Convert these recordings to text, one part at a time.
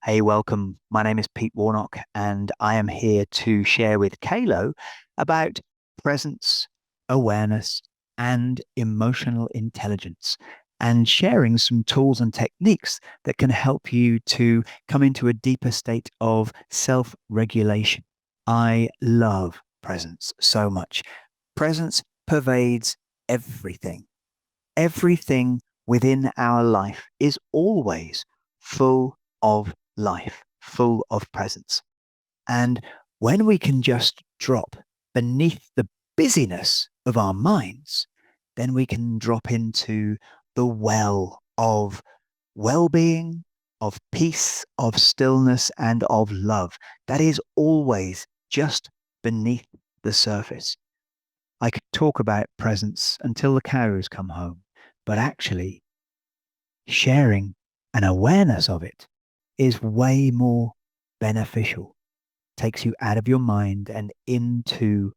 Hey, welcome. My name is Pete Warnock, and I am here to share with Kalo about presence, awareness, and emotional intelligence, and sharing some tools and techniques that can help you to come into a deeper state of self regulation. I love presence so much. Presence pervades everything. Everything within our life is always full of life, full of presence. And when we can just drop beneath the busyness of our minds, then we can drop into the well of well being, of peace, of stillness, and of love that is always just beneath the surface. I could talk about presence until the cows come home, but actually, sharing an awareness of it is way more beneficial. Takes you out of your mind and into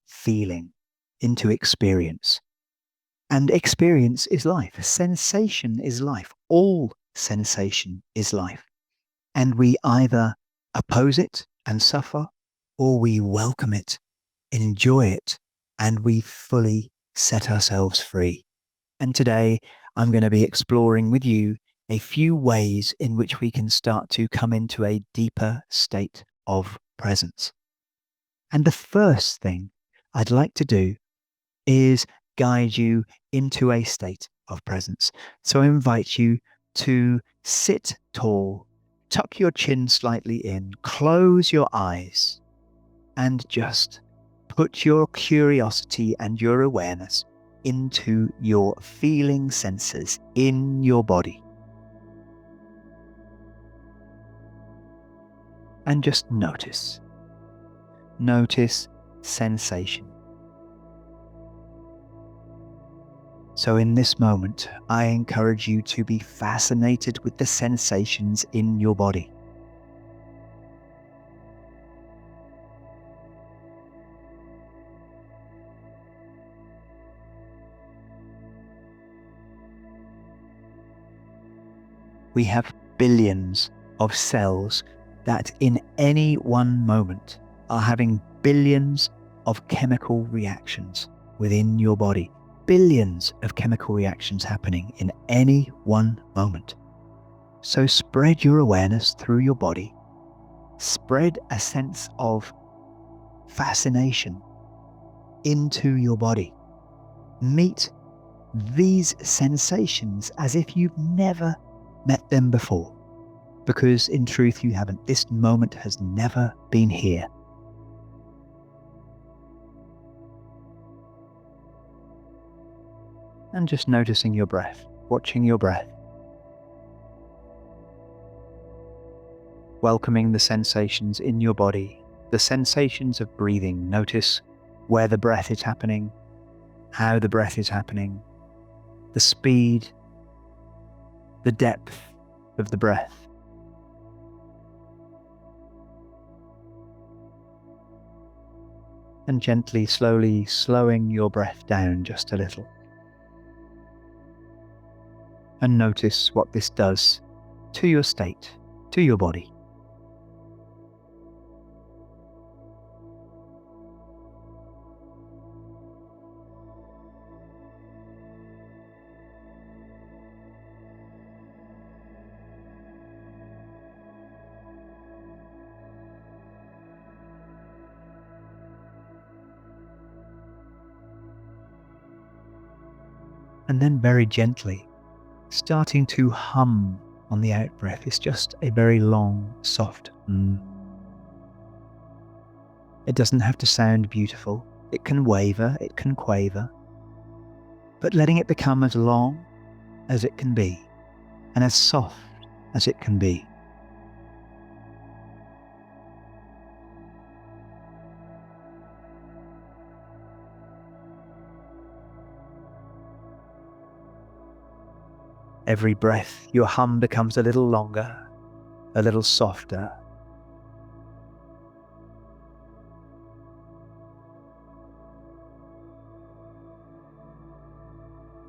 feeling, into experience. And experience is life. Sensation is life. All sensation is life. And we either oppose it and suffer, or we welcome it, enjoy it, and we fully set ourselves free. And today I'm going to be exploring with you a few ways in which we can start to come into a deeper state of presence. And the first thing I'd like to do is guide you into a state of presence. So I invite you to sit tall, tuck your chin slightly in, close your eyes, and just put your curiosity and your awareness into your feeling senses in your body. And just notice. Notice sensation. So in this moment, I encourage you to be fascinated with the sensations in your body. We have billions of cells that in any one moment are having billions of chemical reactions within your body. Billions of chemical reactions happening in any one moment. So spread your awareness through your body. Spread a sense of fascination into your body. Meet these sensations as if you've never met them before, because in truth you haven't. This moment has never been here. And just noticing your breath, watching your breath, welcoming the sensations in your body, the sensations of breathing. Notice where the breath is happening, how the breath is happening, the speed, the depth of the breath. And gently, slowly slowing your breath down just a little. And notice what this does to your state, to your body. And then very gently, starting to hum on the out breath. It's just a very long, soft It doesn't have to sound beautiful. It can waver, it can quaver. But letting it become as long as it can be, and as soft as it can be. Every breath, your hum becomes a little longer, a little softer.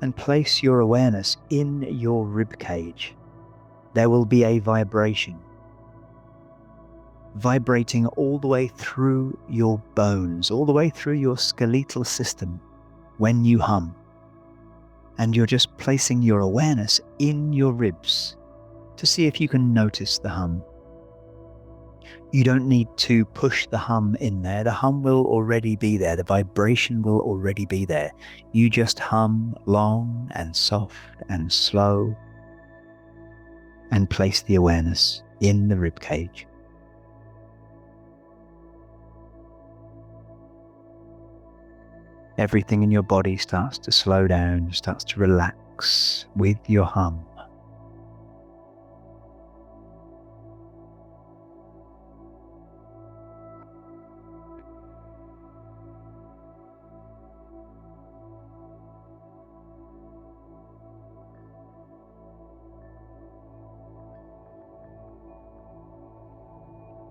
And place your awareness in your rib cage. There will be a vibration vibrating all the way through your bones, all the way through your skeletal system when you hum. And you're just placing your awareness in your ribs to see if you can notice the hum. You don't need to push the hum in there. The hum will already be there. The vibration will already be there. You just hum long and soft and slow and place the awareness in the rib cage. Everything in your body starts to slow down, starts to relax with your hum.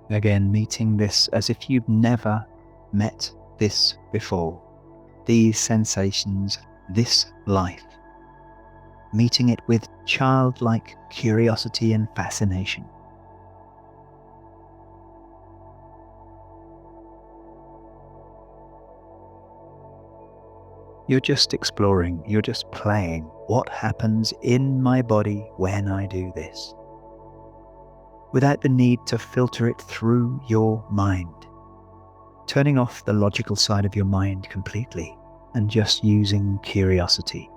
Again, meeting this as if you've never met this before. These sensations, this life. Meeting it with childlike curiosity and fascination. You're just exploring, you're just playing. What happens in my body when I do this? Without the need to filter it through your mind. Turning off the logical side of your mind completely and just using curiosity.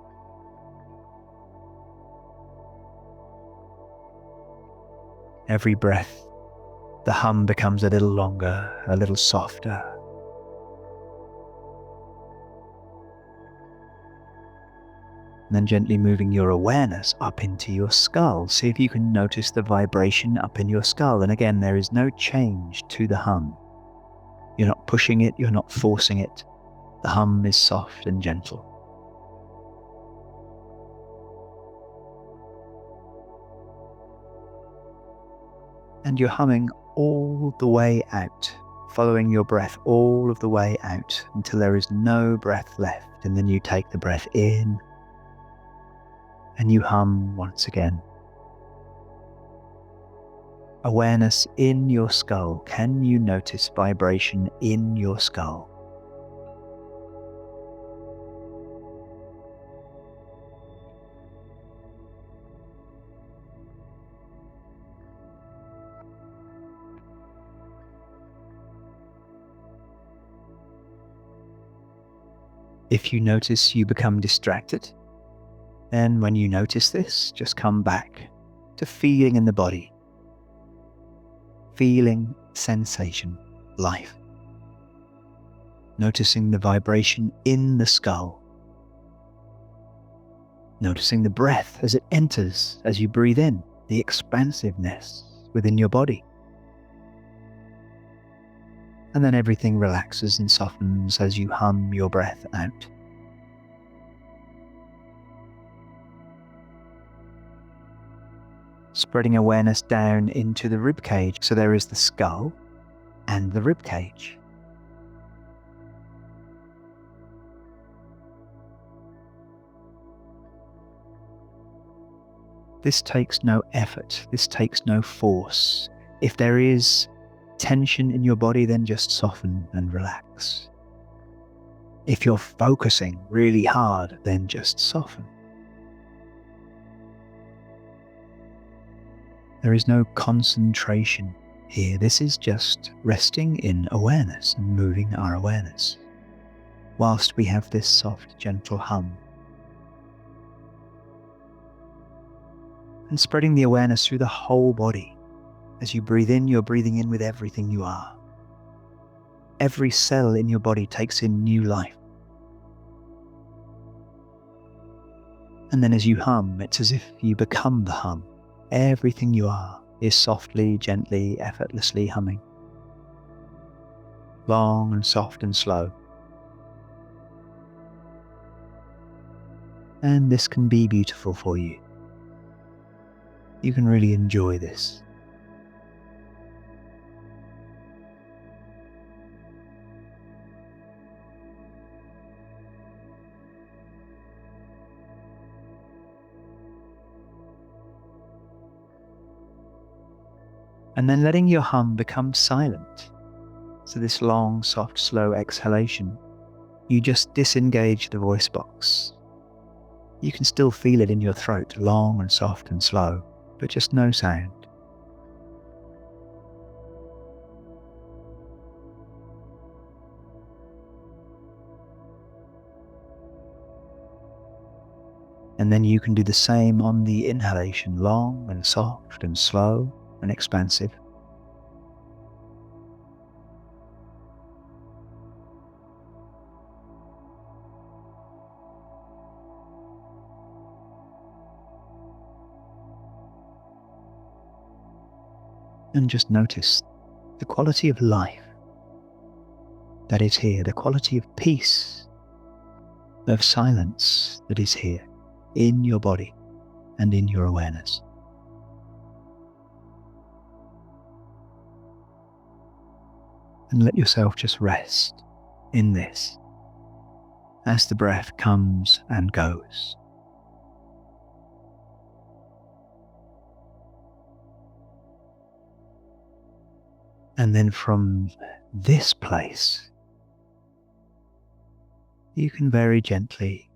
Every breath, the hum becomes a little longer, a little softer. And then gently moving your awareness up into your skull. See if you can notice the vibration up in your skull. And again, there is no change to the hum. You're not pushing it, you're not forcing it. The hum is soft and gentle. And you're humming all the way out, following your breath all of the way out until there is no breath left. And then you take the breath in and you hum once again. Awareness in your skull. Can you notice vibration in your skull? If you notice you become distracted, then when you notice this, just come back to feeling in the body. Feeling, sensation, life. Noticing the vibration in the skull. Noticing the breath as it enters, as you breathe in, the expansiveness within your body. And then everything relaxes and softens as you hum your breath out. Spreading awareness down into the rib cage. So there is the skull and the rib cage. This takes no effort. This takes no force. If there is tension in your body, then just soften and relax. If you're focusing really hard, then just soften. There is no concentration here. This is just resting in awareness and moving our awareness, whilst we have this soft, gentle hum. And spreading the awareness through the whole body. As you breathe in, you're breathing in with everything you are. Every cell in your body takes in new life. And then as you hum, it's as if you become the hum. Everything you are is softly, gently, effortlessly humming. Long and soft and slow. And this can be beautiful for you. You can really enjoy this. And then letting your hum become silent. So this long, soft, slow exhalation, you just disengage the voice box. You can still feel it in your throat, long and soft and slow, but just no sound. And then you can do the same on the inhalation, long and soft and slow and expansive. And just notice the quality of life that is here, the quality of peace, of silence that is here in your body and in your awareness. And let yourself just rest in this as the breath comes and goes. And then from this place, you can very gently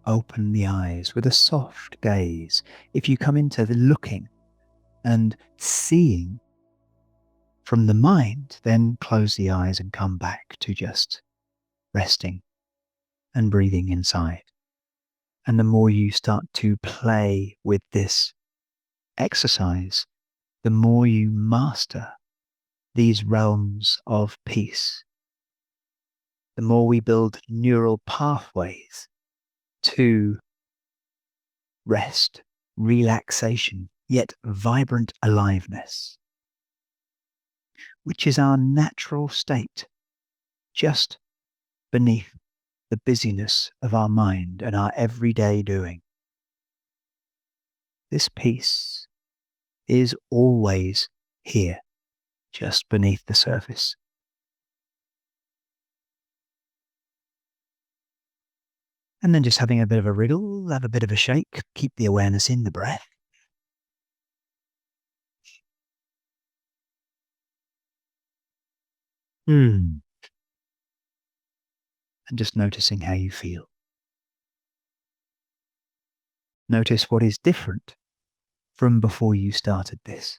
open the eyes with a soft gaze. If you come into the looking and seeing from the mind, then close the eyes and come back to just resting and breathing inside. And the more you start to play with this exercise, the more you master these realms of peace, the more we build neural pathways to rest, relaxation, yet vibrant aliveness, which is our natural state, just beneath the busyness of our mind and our everyday doing. This peace is always here, just beneath the surface. And then just having a bit of a wriggle, have a bit of a shake, keep the awareness in the breath. And just noticing how you feel. Notice what is different from before you started this.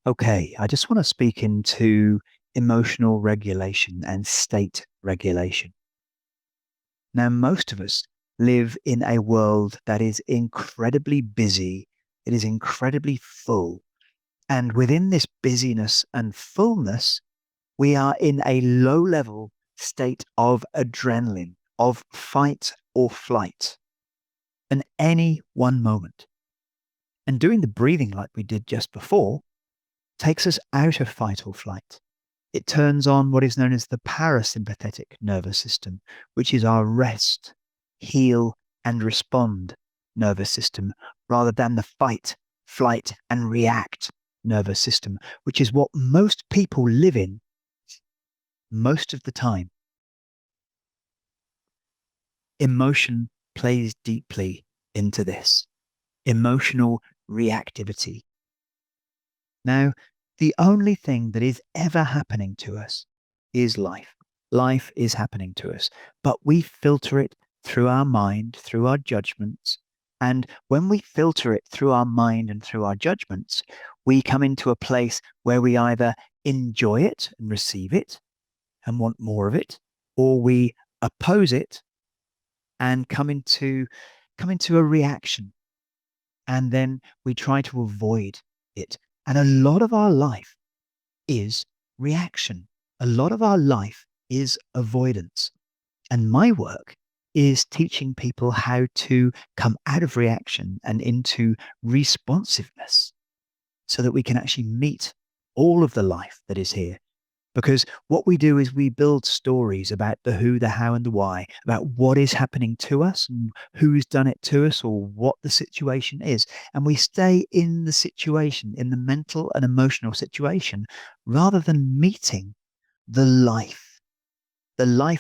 Okay, I just want to speak into emotional regulation and state regulation. Now, most of us live in a world that is incredibly busy. It is incredibly full. And within this busyness and fullness, we are in a low level state of adrenaline, of fight or flight, in any one moment. And doing the breathing like we did just before takes us out of fight or flight. It turns on what is known as the parasympathetic nervous system, which is our rest, heal, and respond nervous system, rather than the fight, flight, and react nervous system, which is what most people live in most of the time. Emotion plays deeply into this. Emotional reactivity. Now, the only thing that is ever happening to us is life. Life is happening to us, but we filter it through our mind, through our judgments. And when we filter it through our mind and through our judgments, we come into a place where we either enjoy it and receive it and want more of it, or we oppose it and come into a reaction. And then we try to avoid it. And a lot of our life is reaction. A lot of our life is avoidance. And my work is teaching people how to come out of reaction and into responsiveness so that we can actually meet all of the life that is here Because what we do is we build stories about the who, the how, and the why, about what is happening to us and who's done it to us or what the situation is. And we stay in the situation, in the mental and emotional situation, rather than meeting the life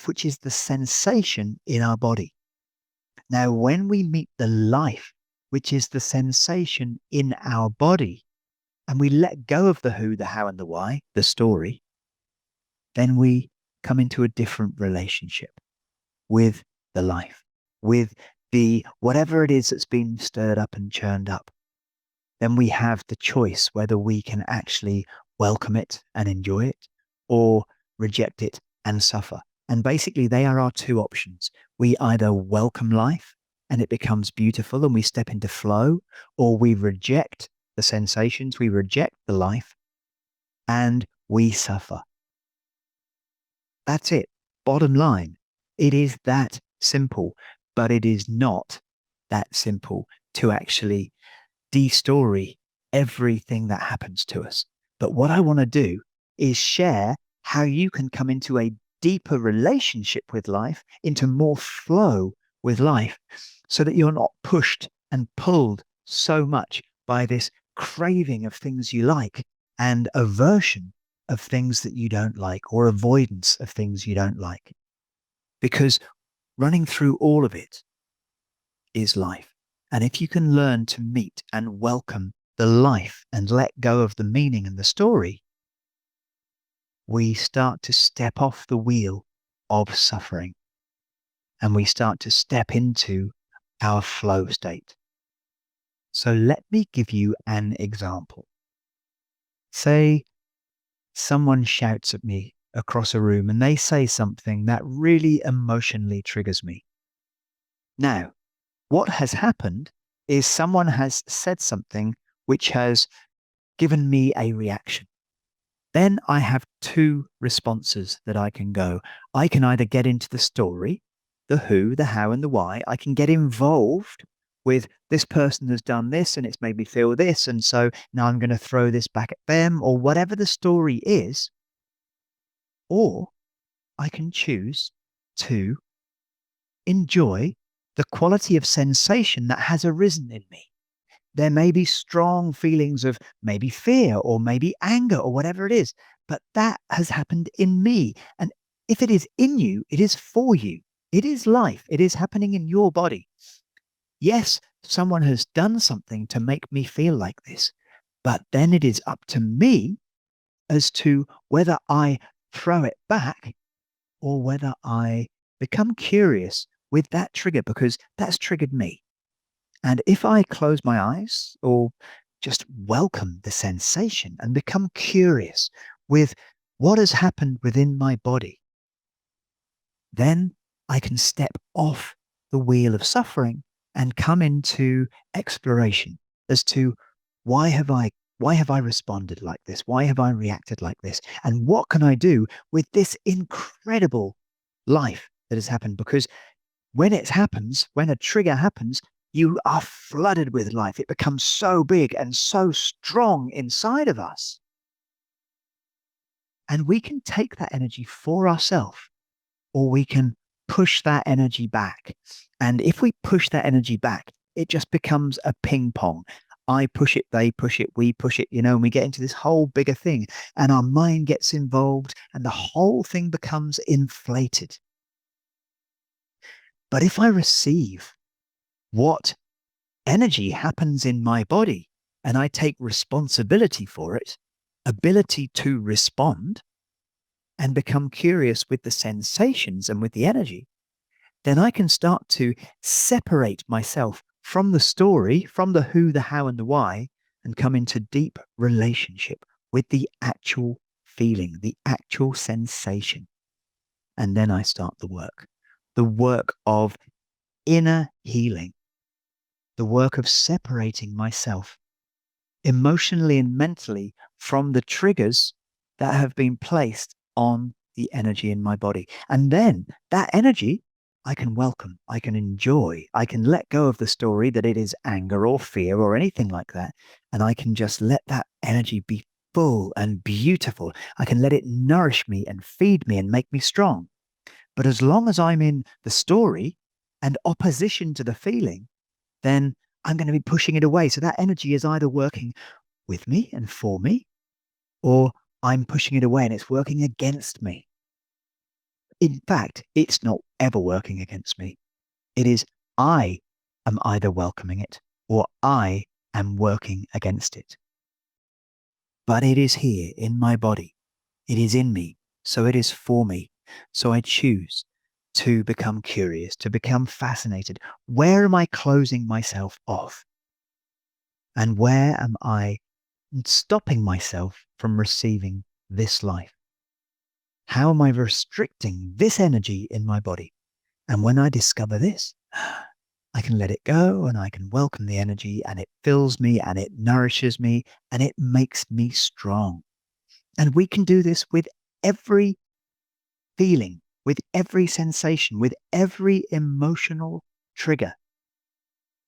which is the sensation in our body. Now, when we meet the life, which is the sensation in our body, and we let go of the who, the how, and the why, the story, then we come into a different relationship with the life, with the whatever it is that's been stirred up and churned up. Then we have the choice whether we can actually welcome it and enjoy it or reject it and suffer. And basically, they are our two options. We either welcome life and it becomes beautiful and we step into flow, or we reject the sensations, we reject the life, and we suffer. That's it. Bottom line, it is that simple, but it is not that simple to actually de-story everything that happens to us. But what I want to do is share how you can come into a deeper relationship with life, into more flow with life, so that you're not pushed and pulled so much by this craving of things you like and aversion of things that you don't like, or avoidance of things you don't like. Because running through all of it is life. And if you can learn to meet and welcome the life and let go of the meaning and the story, we start to step off the wheel of suffering and we start to step into our flow state. So let me give you an example. Say someone shouts at me across a room and they say something that really emotionally triggers me. Now, what has happened is someone has said something which has given me a reaction. Then I have two responses that I can go. I can either get into the story, the who, the how, and the why. I can get involved with this person has done this and it's made me feel this. And so now I'm going to throw this back at them, or whatever the story is. Or I can choose to enjoy the quality of sensation that has arisen in me. There may be strong feelings of maybe fear or maybe anger or whatever it is, but that has happened in me. And if it is in you, it is for you. It is life. It is happening in your body. Yes, someone has done something to make me feel like this, but then it is up to me as to whether I throw it back or whether I become curious with that trigger, because that's triggered me. And if I close my eyes or just welcome the sensation and become curious with what has happened within my body, then I can step off the wheel of suffering and come into exploration as to why have I responded like this? Why have I reacted like this? And what can I do with this incredible life that has happened? Because when it happens, when a trigger happens, you are flooded with life. It becomes so big and so strong inside of us. And we can take that energy for ourselves, or we can push that energy back. And if we push that energy back, it just becomes a ping pong. I push it, they push it, we push it, and we get into this whole bigger thing, and our mind gets involved and the whole thing becomes inflated. But if I receive what energy happens in my body and I take responsibility for it, ability to respond and become curious with the sensations and with the energy, then I can start to separate myself from the story, from the who, the how, and the why, and come into deep relationship with the actual feeling, the actual sensation. And then I start the work of inner healing, the work of separating myself emotionally and mentally from the triggers that have been placed on the energy in my body. And then that energy I can welcome, I can enjoy, I can let go of the story that it is anger or fear or anything like that. And I can just let that energy be full and beautiful. I can let it nourish me and feed me and make me strong. But as long as I'm in the story and opposition to the feeling, then I'm going to be pushing it away. So that energy is either working with me and for me, or I'm pushing it away and it's working against me. In fact, it's not ever working against me. It is I am either welcoming it or I am working against it. But it is here in my body. It is in me. So it is for me. So I choose to become curious, to become fascinated. Where am I closing myself off? And where am I stopping myself from receiving this life? How am I restricting this energy in my body? And when I discover this, I can let it go and I can welcome the energy, and it fills me and it nourishes me and it makes me strong. And we can do this with every feeling, with every sensation, with every emotional trigger.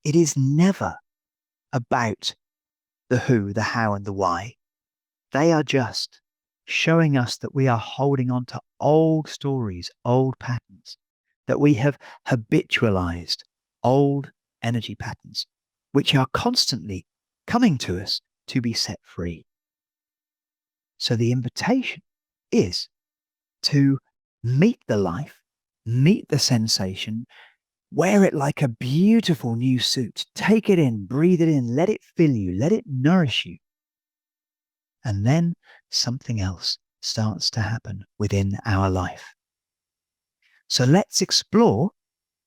It is never about the who, the how, and the why. They are just showing us that we are holding on to old stories, old patterns, that we have habitualized old energy patterns, which are constantly coming to us to be set free. So the invitation is to meet the life, meet the sensation, wear it like a beautiful new suit. Take it in, breathe it in, let it fill you, let it nourish you. And then something else starts to happen within our life. So let's explore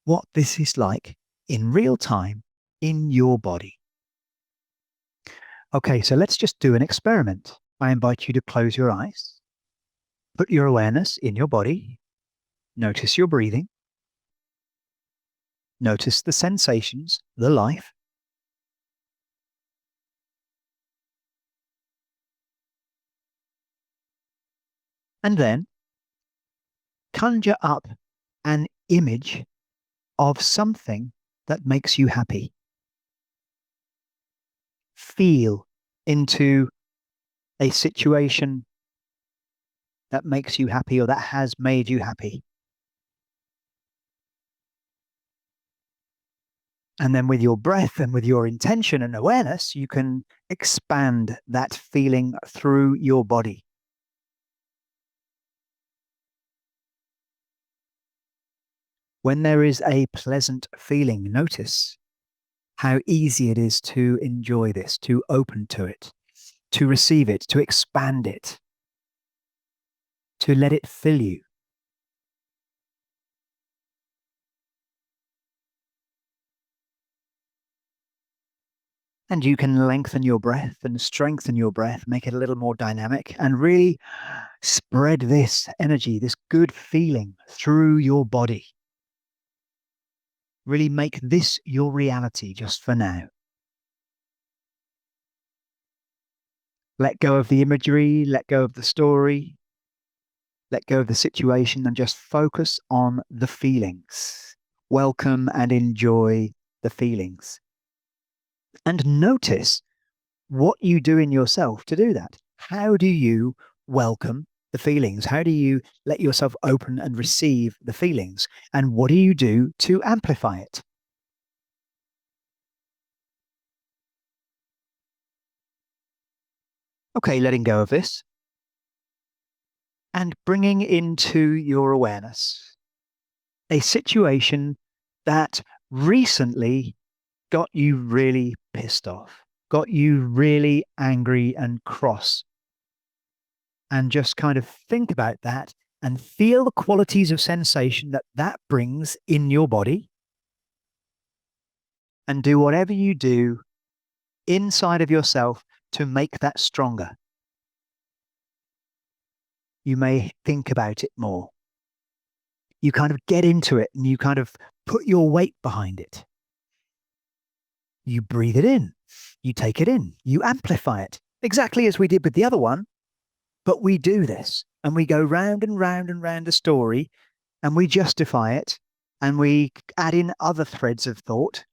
what this is like in real time in your body. Okay, so let's just do an experiment. I invite you to close your eyes, put your awareness in your body, notice your breathing, notice the sensations, the life, and then conjure up an image of something that makes you happy. Feel into a situation that makes you happy or that has made you happy. And then with your breath and with your intention and awareness, you can expand that feeling through your body. When there is a pleasant feeling, notice how easy it is to enjoy this, to open to it, to receive it, to expand it, to let it fill you. And you can lengthen your breath and strengthen your breath, make it a little more dynamic, and really spread this energy, this good feeling through your body. Really make this your reality just for now. Let go of the imagery, let go of the story, let go of the situation, and just focus on the feelings. Welcome and enjoy the feelings. And notice what you do in yourself to do that. How do you welcome the feelings? How do you let yourself open and receive the feelings? And what do you do to amplify it? Okay, letting go of this and bringing into your awareness a situation that recently got you really pissed off, got you really angry and cross. And just kind of think about that and feel the qualities of sensation that that brings in your body, and do whatever you do inside of yourself to make that stronger. You may think about it more. You kind of get into it and you kind of put your weight behind it. You breathe it in, you take it in, you amplify it, exactly as we did with the other one. But we do this and we go round and round and round a story, and we justify it, and we add in other threads of thought,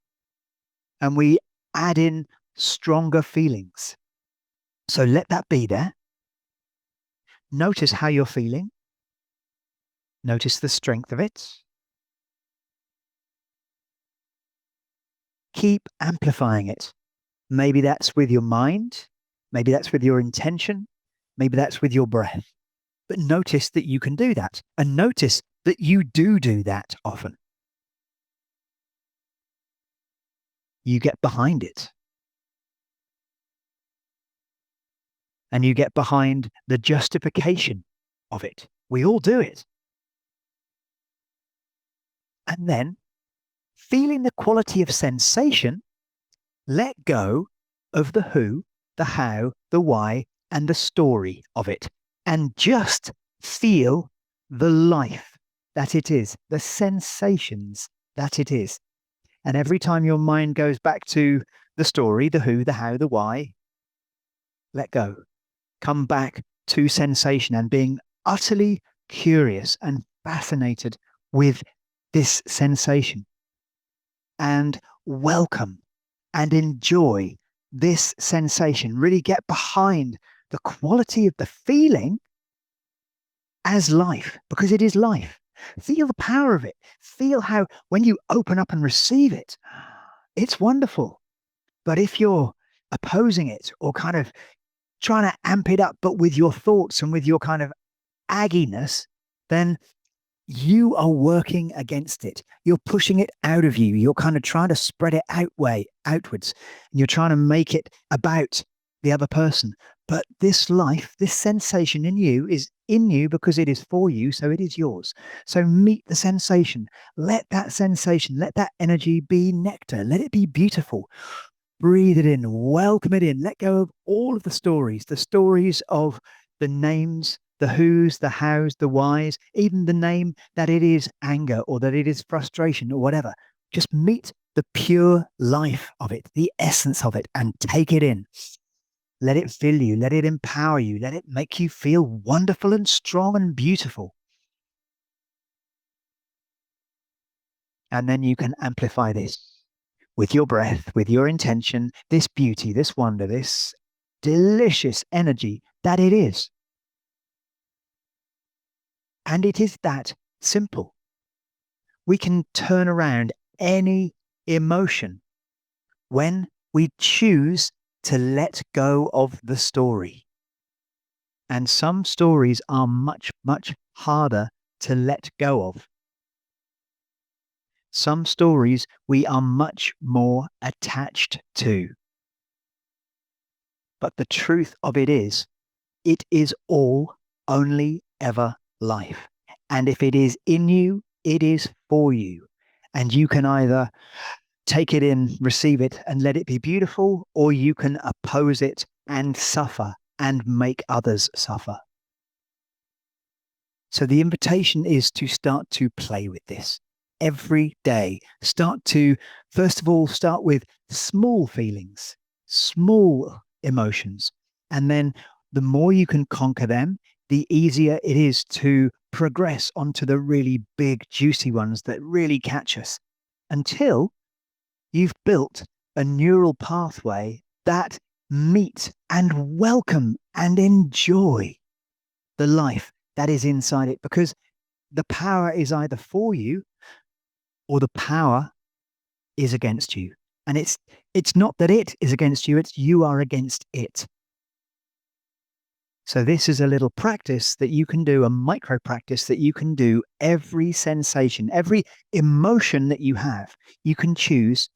and we add in stronger feelings. So let that be there. Notice how you're feeling. Notice the strength of it. Keep amplifying it. Maybe that's with your mind. Maybe that's with your intention. Maybe that's with your breath. But notice that you can do that. And notice that you do that often. You get behind it. And you get behind the justification of it. We all do it. And then, feeling the quality of sensation, let go of the who, the how, the why, and the story of it. And just feel the life that it is, the sensations that it is. And every time your mind goes back to the story, the who, the how, the why, let go. Come back to sensation and being utterly curious and fascinated with this sensation. And welcome and enjoy this sensation. Really get behind the quality of the feeling as life, because it is life. Feel the power of it. Feel how when you open up and receive it, it's wonderful. But if you're opposing it or kind of trying to amp it up, but with your thoughts and with your kind of agginess, then you are working against it. You're pushing it out of you. You're kind of trying to spread it outwards. And you're trying to make it about the other person. But this life, this sensation in you is in you because it is for you. So it is yours. So meet the sensation. Let that sensation, let that energy be nectar. Let it be beautiful. Breathe it in, welcome it in, let go of all of the stories of the names, the who's, the how's, the why's, even the name that it is anger or that it is frustration or whatever. Just meet the pure life of it, the essence of it, and take it in. Let it fill you, let it empower you, let it make you feel wonderful and strong and beautiful. And then you can amplify this with your breath, with your intention, this beauty, this wonder, this delicious energy that it is. And it is that simple. We can turn around any emotion when we choose to let go of the story. And some stories are much, much harder to let go of. Some stories we are much more attached to. But the truth of it is all only ever life. And if it is in you, it is for you. And you can either take it in, receive it, and let it be beautiful, or you can oppose it and suffer and make others suffer. So the invitation is to start to play with this every day. First of all, start with small feelings, small emotions. And then the more you can conquer them, the easier it is to progress onto the really big, juicy ones that really catch us until you've built a neural pathway that meet and welcome and enjoy the life that is inside it, because the power is either for you or the power is against you. And it's not that it is against you, it's you are against it. So this is a little practice that you can do, a micro practice that you can do. Every sensation, every emotion that you have, you can choose,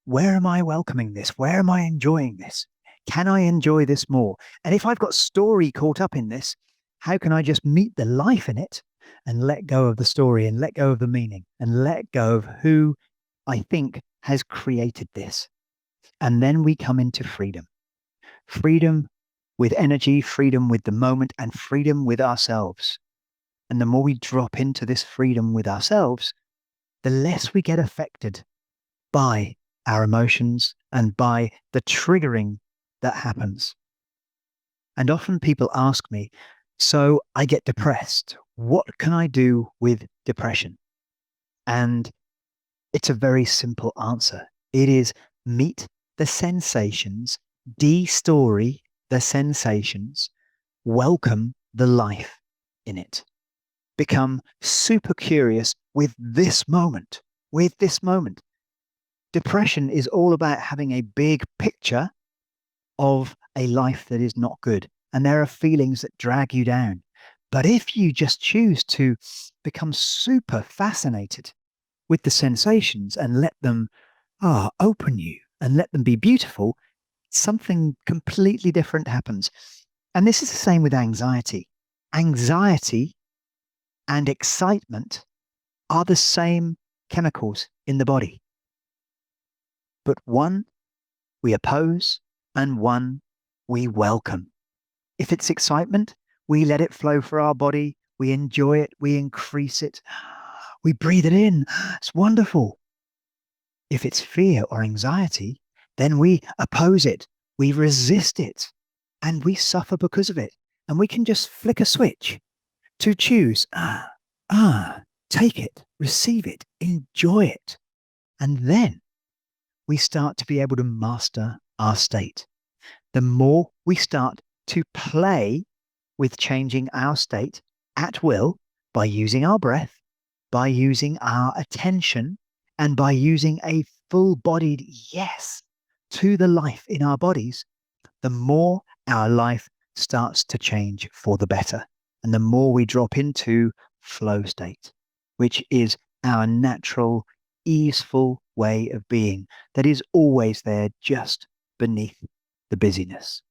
where am I welcoming this? Where am I enjoying this? Can I enjoy this more? And if I've got story caught up in this, how can I just meet the life in it and let go of the story and let go of the meaning and let go of who I think has created this? And then we come into freedom. Freedom with energy, freedom with the moment, and freedom with ourselves. And the more we drop into this freedom with ourselves, the less we get affected by our emotions and by the triggering that happens. And often people ask me, so I get depressed. What can I do with depression? And it's a very simple answer. It is meet the sensations, de-story the sensations, welcome the life in it. Become super curious with this moment, with this moment. Depression is all about having a big picture of a life that is not good. And there are feelings that drag you down. But if you just choose to become super fascinated with the sensations and let them open you and let them be beautiful, something completely different happens. And this is the same with anxiety. Anxiety and excitement are the same chemicals in the body, but one we oppose and one we welcome. If it's excitement, we let it flow through our body, we enjoy it, we increase it, we breathe it in. It's wonderful. If it's fear or anxiety, then we oppose it, we resist it, and we suffer because of it. And we can just flick a switch to choose, take it, receive it, enjoy it. And then we start to be able to master our state. The more we start to play with changing our state at will by using our breath, by using our attention, and by using a full-bodied yes to the life in our bodies, the more our life starts to change for the better. And the more we drop into flow state, which is our natural, easeful way of being that is always there just beneath the busyness.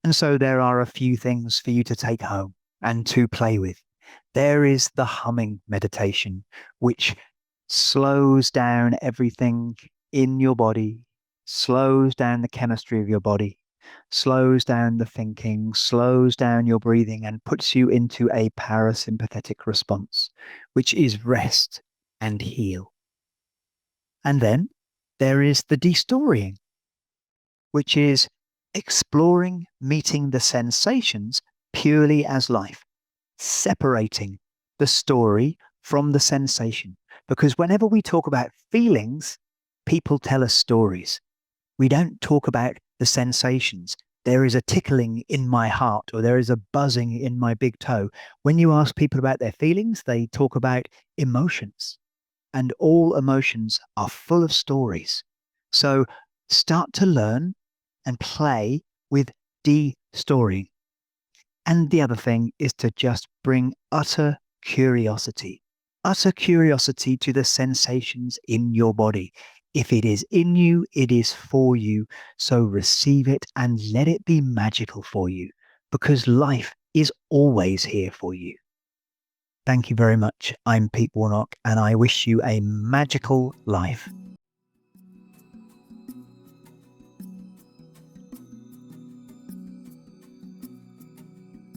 And so there are a few things for you to take home and to play with. There is the humming meditation, which slows down everything in your body, slows down the chemistry of your body, slows down the thinking, slows down your breathing, and puts you into a parasympathetic response, which is rest and heal. And then there is the destorying, which is exploring meeting the sensations purely as life, separating the story from the sensation. Because whenever we talk about feelings, people tell us stories. We don't talk about the sensations. There is a tickling in my heart, or there is a buzzing in my big toe. When you ask people about their feelings, they talk about emotions. And all emotions are full of stories. So start to learn and play with de-storying. And the other thing is to just bring utter curiosity to the sensations in your body. If it is in you, it is for you. So receive it and let it be magical for you, because life is always here for you. Thank you very much. I'm Pete Warnock, and I wish you a magical life.